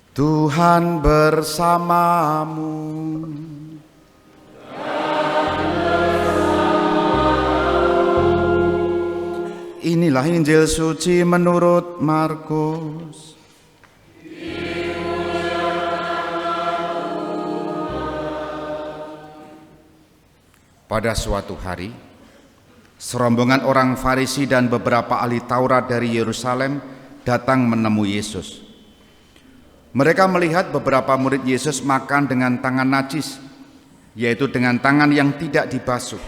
Tuhan bersamamu. Inilah Injil suci menurut Markus. Pada suatu hari, serombongan orang Farisi dan beberapa ahli Taurat dari Yerusalem datang menemui Yesus. Mereka melihat beberapa murid Yesus makan dengan tangan najis, yaitu dengan tangan yang tidak dibasuh.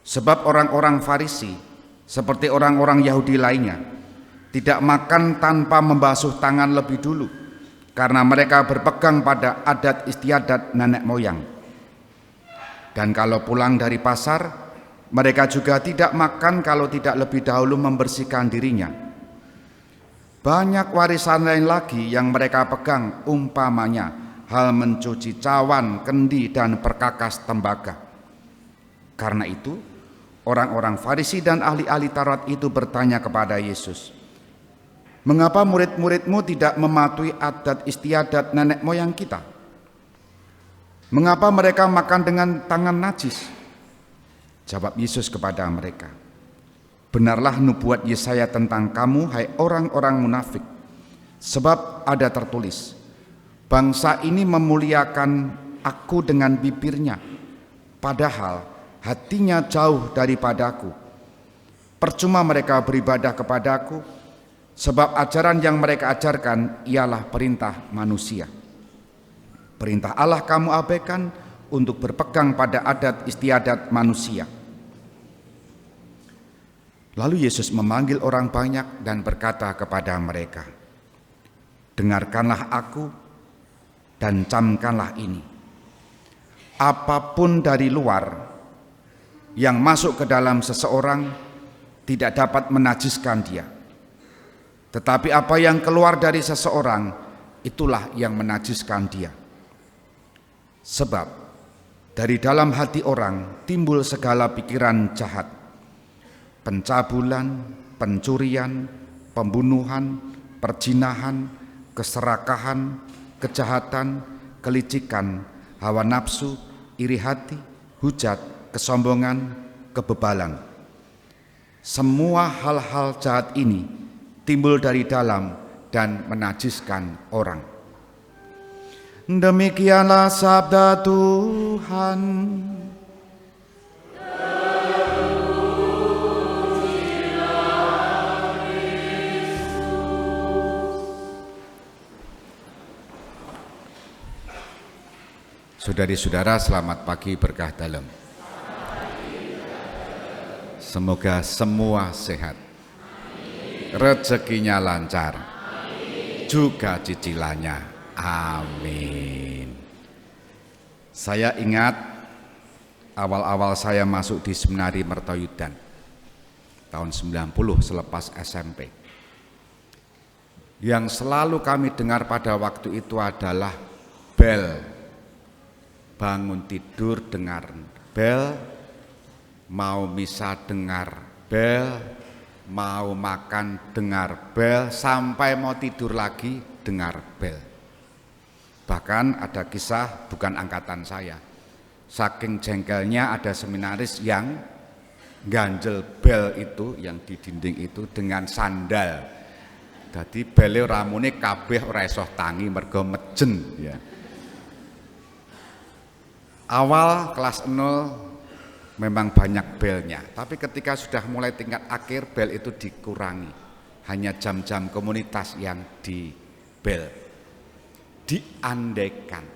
Sebab orang-orang Farisi, seperti orang-orang Yahudi lainnya, tidak makan tanpa membasuh tangan lebih dulu, karena mereka berpegang pada adat istiadat nenek moyang. Dan kalau pulang dari pasar, mereka juga tidak makan kalau tidak lebih dahulu membersihkan dirinya. Banyak warisan lain lagi yang mereka pegang, umpamanya hal mencuci cawan, kendi, dan perkakas tembaga. Karena itu, orang-orang Farisi dan ahli-ahli Taurat itu bertanya kepada Yesus, "Mengapa murid-muridmu tidak mematuhi adat istiadat nenek moyang kita? Mengapa mereka makan dengan tangan najis?" Jawab Yesus kepada mereka, "Benarlah nubuat Yesaya tentang kamu, hai orang-orang munafik. Sebab ada tertulis, bangsa ini memuliakan aku dengan bibirnya, padahal hatinya jauh daripadaku. Percuma mereka beribadah kepadaku, sebab ajaran yang mereka ajarkan ialah perintah manusia. Perintah Allah kamu abaikan untuk berpegang pada adat istiadat manusia." Lalu Yesus memanggil orang banyak dan berkata kepada mereka, "Dengarkanlah aku dan camkanlah ini. Apapun dari luar yang masuk ke dalam seseorang tidak dapat menajiskan dia. Tetapi apa yang keluar dari seseorang, itulah yang menajiskan dia. Sebab dari dalam hati orang timbul segala pikiran jahat, pencabulan, pencurian, pembunuhan, perzinahan, keserakahan, kejahatan, kelicikan, hawa nafsu, iri hati, hujat, kesombongan, kebebalan. Semua hal-hal jahat ini timbul dari dalam dan menajiskan orang." Demikianlah sabda Tuhan. Saudari-saudara, selamat pagi, berkah dalam. Semoga semua sehat, rezekinya lancar, juga cicilannya. Amin. Saya ingat awal-awal saya masuk di Seminari Mertoyudan tahun 90 selepas SMP. Yang selalu kami dengar pada waktu itu adalah bel. Bangun tidur dengar bel, mau misa dengar bel, mau makan dengar bel, sampai mau tidur lagi dengar bel. Bahkan ada kisah bukan angkatan saya, saking jengkelnya ada seminaris yang ganjel bel itu yang di dinding itu dengan sandal. Jadi bele ramune kabeh ora iso tangi mergo mejen ya. Awal kelas 0 memang banyak belnya, tapi ketika sudah mulai tingkat akhir bel itu dikurangi. Hanya jam-jam komunitas yang di bel. Diandaikan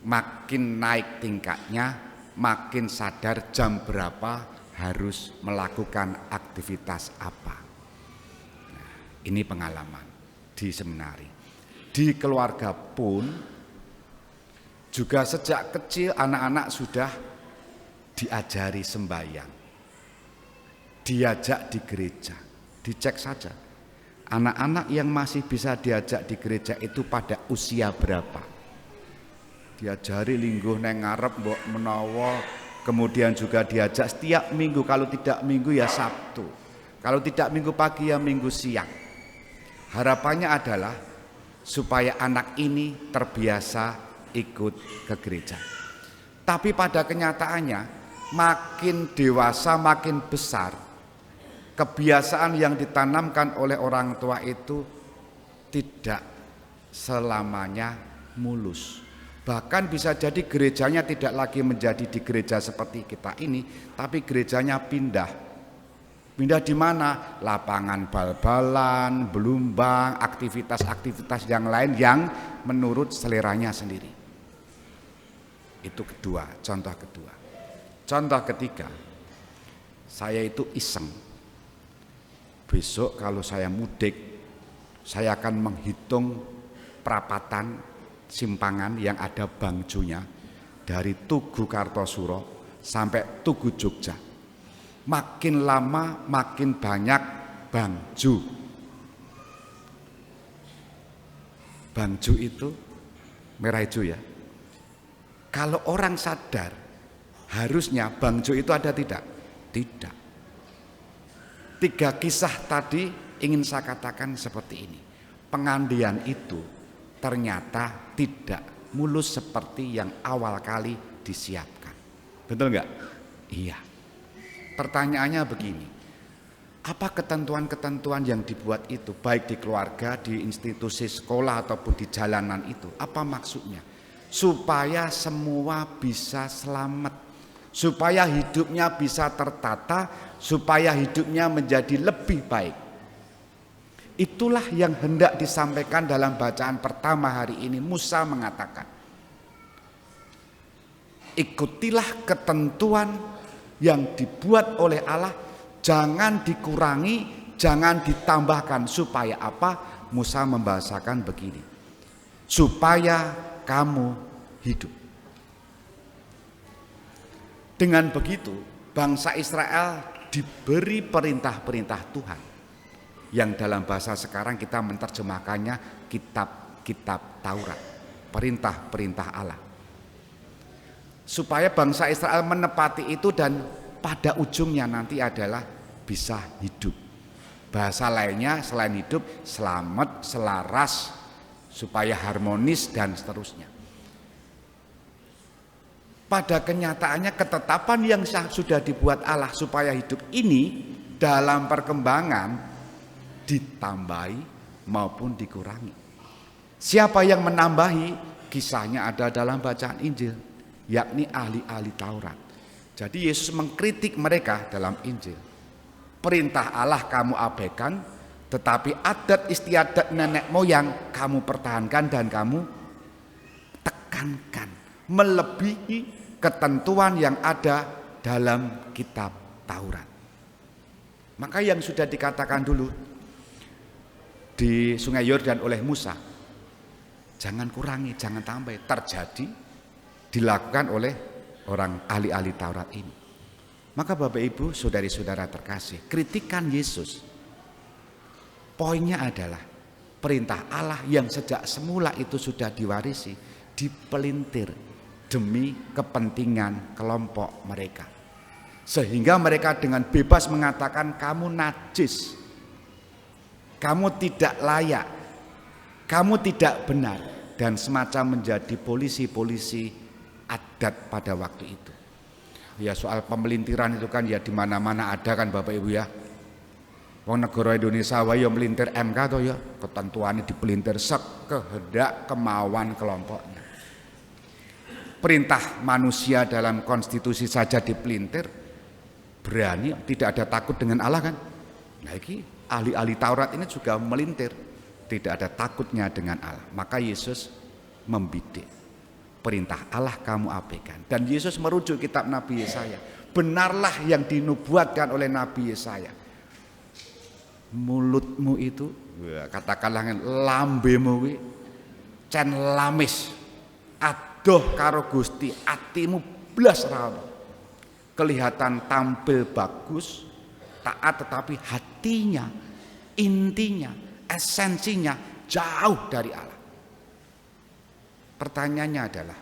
makin naik tingkatnya, makin sadar jam berapa harus melakukan aktivitas apa. Nah, ini pengalaman di seminari. Di keluarga pun juga sejak kecil anak-anak sudah diajari sembahyang, diajak di gereja. Dicek saja anak-anak yang masih bisa diajak di gereja itu pada usia berapa. Diajari lingguh neng ngarep mbok menawa, kemudian juga diajak setiap minggu, kalau tidak minggu ya Sabtu, kalau tidak minggu pagi ya minggu siang. Harapannya adalah supaya anak ini terbiasa ikut ke gereja. Tapi pada kenyataannya makin dewasa, makin besar, kebiasaan yang ditanamkan oleh orang tua itu tidak selamanya mulus. Bahkan bisa jadi gerejanya tidak lagi menjadi di gereja seperti kita ini, tapi gerejanya pindah. Pindah di mana? Lapangan bal-balan, belumbang, aktivitas-aktivitas yang lain yang menurut seleranya sendiri. Itu kedua, contoh kedua. Contoh ketiga, saya itu iseng. Besok kalau saya mudik, saya akan menghitung perapatan simpangan yang ada bangjunya dari Tugu Kartosuro sampai Tugu Jogja. Makin lama makin banyak bangju. Bangju itu merah hijau ya. Kalau orang sadar, harusnya bangju itu ada tidak? Tidak. 3 kisah tadi ingin saya katakan seperti ini. Pengandian itu ternyata tidak mulus seperti yang awal kali disiapkan. Betul enggak? Iya. Pertanyaannya begini, apa ketentuan-ketentuan yang dibuat itu, baik di keluarga, di institusi sekolah ataupun di jalanan itu, apa maksudnya? Supaya semua bisa selamat, supaya hidupnya bisa tertata, supaya hidupnya menjadi lebih baik. Itulah yang hendak disampaikan dalam bacaan pertama hari ini. Musa mengatakan, ikutilah ketentuan yang dibuat oleh Allah, jangan dikurangi, jangan ditambahkan. Supaya apa? Musa membahasakan begini, supaya kamu hidup. Dengan begitu bangsa Israel diberi perintah-perintah Tuhan, yang dalam bahasa sekarang kita menerjemahkannya kitab-kitab Taurat, perintah-perintah Allah. Supaya bangsa Israel menepati itu dan pada ujungnya nanti adalah bisa hidup. Bahasa lainnya selain hidup, selamat, selaras, supaya harmonis dan seterusnya. Pada kenyataannya ketetapan yang sudah dibuat Allah supaya hidup ini dalam perkembangan ditambahi maupun dikurangi. Siapa yang menambahi? Kisahnya ada dalam bacaan Injil, yakni ahli-ahli Taurat. Jadi Yesus mengkritik mereka dalam Injil. Perintah Allah kamu abaikan, tetapi adat istiadat nenek moyang kamu pertahankan dan kamu tekankan, melebihi ketentuan yang ada dalam kitab Taurat. Maka yang sudah dikatakan dulu di Sungai Yordan oleh Musa, jangan kurangi, jangan tambah, terjadi dilakukan oleh orang ahli-ahli Taurat ini. Maka Bapak Ibu, saudari-saudara terkasih, kritikan Yesus poinnya adalah perintah Allah yang sejak semula itu sudah diwarisi, dipelintir demi kepentingan kelompok mereka. Sehingga mereka dengan bebas mengatakan kamu najis, kamu tidak layak, kamu tidak benar, dan semacam menjadi polisi-polisi adat pada waktu itu. Ya soal pemelintiran itu kan ya di mana-mana ada kan Bapak Ibu ya. Wong negara Indonesia wae ya melintir MK to ya, ketentuannya dipelintir sekehendak kemauan kelompoknya. Perintah manusia dalam konstitusi saja dipelintir, berani tidak ada takut dengan Allah kan? Nah ini ahli-ahli Taurat ini juga melintir, tidak ada takutnya dengan Allah. Maka Yesus membidik, perintah Allah kamu abaikan. Dan Yesus merujuk kitab Nabi Yesaya, benarlah yang dinubuatkan oleh Nabi Yesaya. Mulutmu itu, katakanlah lambemu cen lamis, adoh karo Gusti, atimu blas ra ono. Kelihatan tampil bagus, taat, tetapi hatinya, intinya, esensinya jauh dari Allah. Pertanyaannya adalah,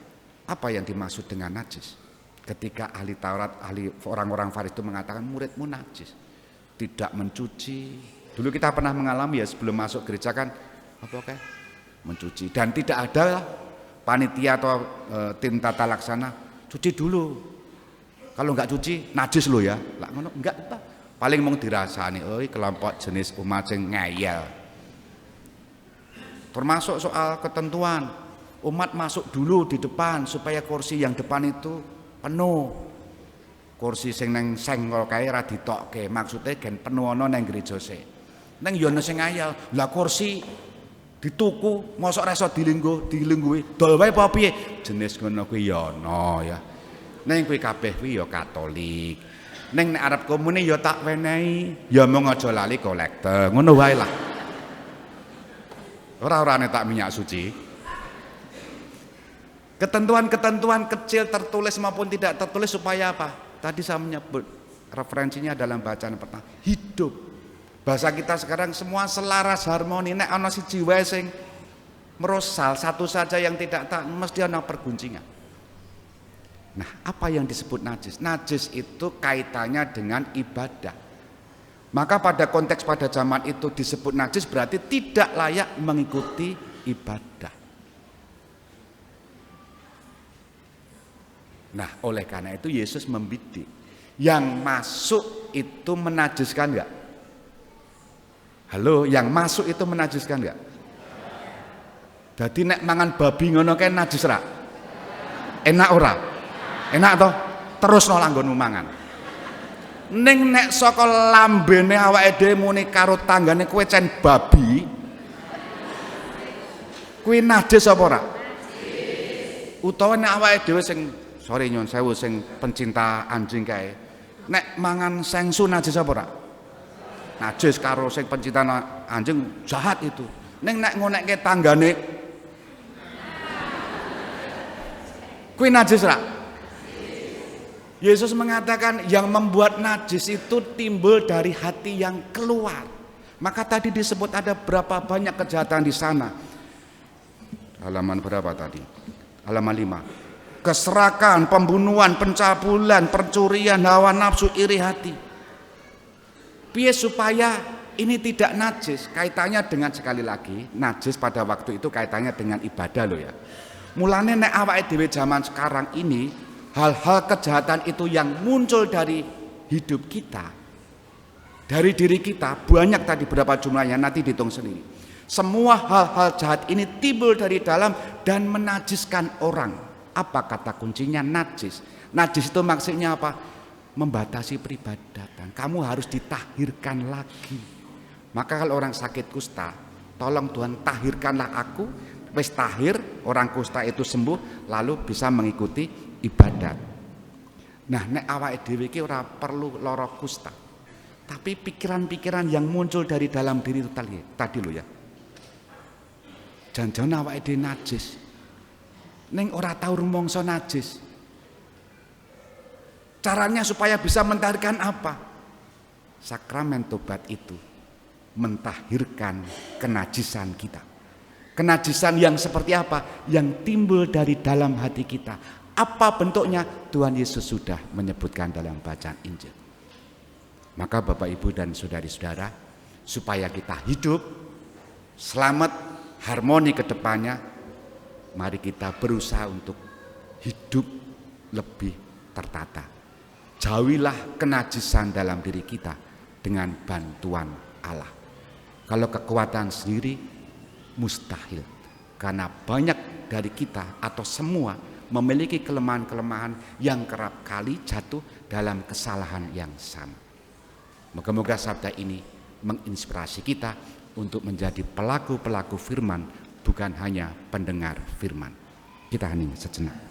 apa yang dimaksud dengan najis? Ketika ahli Taurat, ahli orang-orang Farisi itu mengatakan muridmu najis, tidak mencuci. Dulu kita pernah mengalami ya sebelum masuk gereja kan, apa kayak mencuci. Dan tidak ada panitia atau tim tata laksana cuci dulu. Kalau nggak cuci najis lo ya. Lah ngono enggak apa. Paling mau dirasani, kelompok jenis umat sing ngeyel. Termasuk soal ketentuan, umat masuk dulu di depan supaya kursi yang depan itu penuh. Kursi sing neng senggol kae ra ditokke, maksudnya gen penuh ana nang gereja se. Neng yo ana sing ngayal, lah kursi dituku mosok ra iso dilingguhi, dol wae apa piye? Jenis ngono kuwi ya ana ya. Neng kuwi kabeh kuwi ya Katolik. Neng nek arep komune ya tak wenehi, ya mung aja lali kolekte. Ngono wae lah. Ora-orane tak minyak suci. Ketentuan-ketentuan kecil tertulis maupun tidak tertulis supaya apa? Tadi saya menyebut referensinya dalam bacaan pertama, hidup. Bahasa kita sekarang semua selaras harmoni. Nek ana siji wae sing merosal, satu saja yang tidak tak, mesti ana perguncingan. Nah, apa yang disebut najis? Najis itu kaitannya dengan ibadah. Maka pada konteks pada zaman itu disebut najis berarti tidak layak mengikuti ibadah. Nah, oleh karena itu Yesus membidik. Yang masuk itu menajiskan enggak? Halo, yang masuk itu menajiskan enggak? Jadi nek mangan babi ngono kae najis ra? Enak ora? Enak toh? Terus no langgonmu mangan. Ning nek saka lambene awake dhewe muni karo tanggane kowe cen babi. Kuwi najis apa ora? Najis. Utawa nek awake dhewe sing sorry nyon sewu sing pencinta anjing kae. Nek mangan sengsu najis apa ora? Najis karo sing pencinta anjing jahat itu. Ning nek ngonekke tanggane kuwi najis ora? Yesus mengatakan yang membuat najis itu timbul dari hati yang keluar. Maka tadi disebut ada berapa banyak kejahatan di sana. Halaman berapa tadi? Halaman 5. Keserakan, pembunuhan, pencabulan, pencurian, hawa nafsu, iri hati. Piye supaya ini tidak najis? Kaitannya dengan, sekali lagi, najis pada waktu itu kaitannya dengan ibadah loh ya. Mulane nek awake dhewe zaman sekarang ini, hal-hal kejahatan itu yang muncul dari hidup kita, dari diri kita, banyak tadi berapa jumlahnya nanti dihitung sendiri. Semua hal-hal jahat ini timbul dari dalam dan menajiskan orang. Apa kata kuncinya? Najis. Najis itu maksudnya apa? Membatasi peribadatan. Kamu harus ditahirkan lagi. Maka kalau orang sakit kusta, tolong Tuhan tahirkanlah aku. Wis tahir, orang kusta itu sembuh, lalu bisa mengikuti ibadat. Nah, nek awake dhewe iki ora perlu lara kusta. Tapi pikiran-pikiran yang muncul dari dalam diri itu tadi lo ya. Jan-jan awake dhewe najis. Ning ora tau rumangsa najis. Caranya supaya bisa mentahirkan apa? Sakramen tobat itu mentahirkan kenajisan kita. Kenajisan yang seperti apa? Yang timbul dari dalam hati kita. Apa bentuknya? Tuhan Yesus sudah menyebutkan dalam bacaan Injil. Maka Bapak Ibu dan saudari-saudara, supaya kita hidup selamat, harmoni ke depannya, mari kita berusaha untuk hidup lebih tertata. Jauhilah kenajisan dalam diri kita dengan bantuan Allah. Kalau kekuatan sendiri mustahil, karena banyak dari kita atau semua memiliki kelemahan-kelemahan yang kerap kali jatuh dalam kesalahan yang sama. Moga-moga sabda ini menginspirasi kita untuk menjadi pelaku-pelaku firman, bukan hanya pendengar firman. Kita hening sejenak.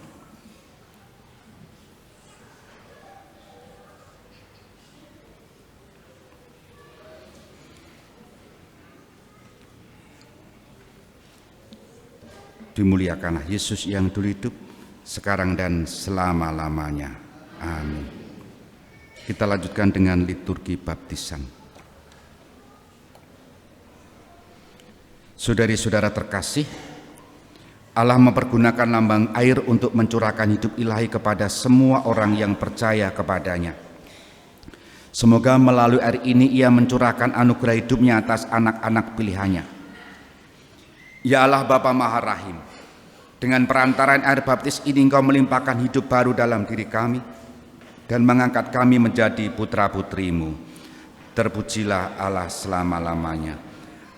Dimuliakanlah Yesus yang dulu hidup, sekarang dan selama-lamanya. Amin. Kita lanjutkan dengan liturgi baptisan. Saudari-saudara terkasih, Allah mempergunakan lambang air untuk mencurahkan hidup ilahi kepada semua orang yang percaya kepadanya. Semoga melalui air ini Ia mencurahkan anugerah hidupnya atas anak-anak pilihannya. Ya Allah Bapa Maha Rahim, dengan perantaraan air baptis ini Engkau melimpahkan hidup baru dalam diri kami dan mengangkat kami menjadi putra-putrimu. Terpujilah Allah selama-lamanya.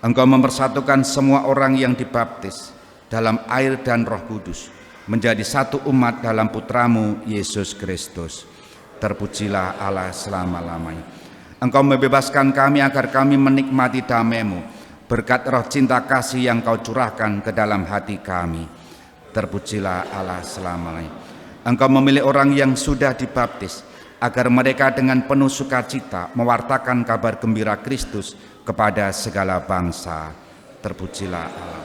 Engkau mempersatukan semua orang yang dibaptis dalam air dan Roh Kudus menjadi satu umat dalam Putramu Yesus Kristus. Terpujilah Allah selama-lamanya. Engkau membebaskan kami agar kami menikmati damai-Mu berkat roh cinta kasih yang Kau curahkan ke dalam hati kami. Terpujilah Allah selama-lamanya. Engkau memilih orang yang sudah dibaptis agar mereka dengan penuh sukacita mewartakan kabar gembira Kristus kepada segala bangsa. Terpujilah Allah.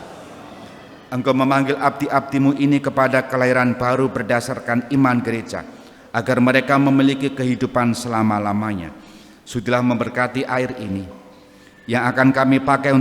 Engkau memanggil abdi-abdi-Mu ini kepada kelahiran baru berdasarkan iman gereja, agar mereka memiliki kehidupan selama-lamanya. Sudahlah memberkati air ini yang akan kami pakai untuk